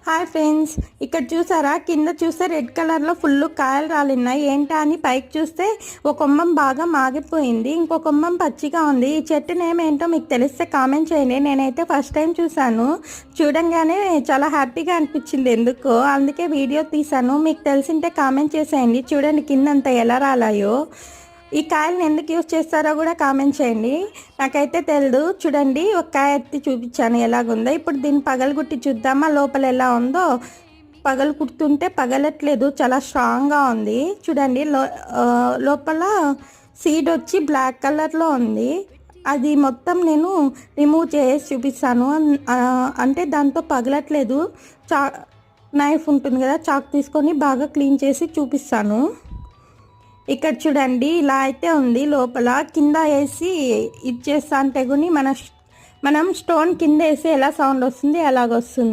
Hi friends, ఇక్కడ చూసారా? కింద చూస్తే రెడ్ కలర్లో ఫుల్ కాయలు రాలిన్నాయి. ఏంటా అని పైకి చూస్తే ఒక కొమ్మం బాగా మాగిపోయింది, ఇంకో కొమ్మం పచ్చిగా ఉంది. ఈ చెట్టు నేమ్ ఏంటో మీకు తెలిస్తే కామెంట్ చేయండి. నేనైతే ఫస్ట్ టైం చూసాను. చూడంగానే చాలా హ్యాపీగా అనిపించింది ఎందుకో, అందుకే వీడియో తీసాను. మీకు తెలిసింటే కామెంట్ చేసేయండి. చూడండి కిందంతా ఎలా రాలాయో. ఈ కాయలను ఎందుకు యూజ్ చేస్తారో కూడా కామెంట్ చేయండి. నాకైతే తెలియదు. చూడండి, ఒక కాయ ఎత్తి చూపించాను ఎలాగుందో. ఇప్పుడు దీన్ని పగలగొట్టి చూద్దామా లోపల ఎలా ఉందో. పగలు కుడుతుంటే పగలట్లేదు, చాలా స్ట్రాంగ్గా ఉంది. చూడండి లోపల సీడ్ వచ్చి బ్లాక్ కలర్లో ఉంది. అది మొత్తం నేను రిమూవ్ చేసి చూపిస్తాను. అంటే దాంతో పగలట్లేదు. నైఫ్ ఉంటుంది కదా, చాక్ తీసుకొని బాగా క్లీన్ చేసి చూపిస్తాను. ఇక్కడ చూడండి ఇలా అయితే ఉంది. లోపల కింద వేసి ఇచ్చేస్తా అంటే కూడా మనం స్టోన్ కింద వేసి ఎలా సౌండ్ వస్తుంది అలాగొస్తుంది.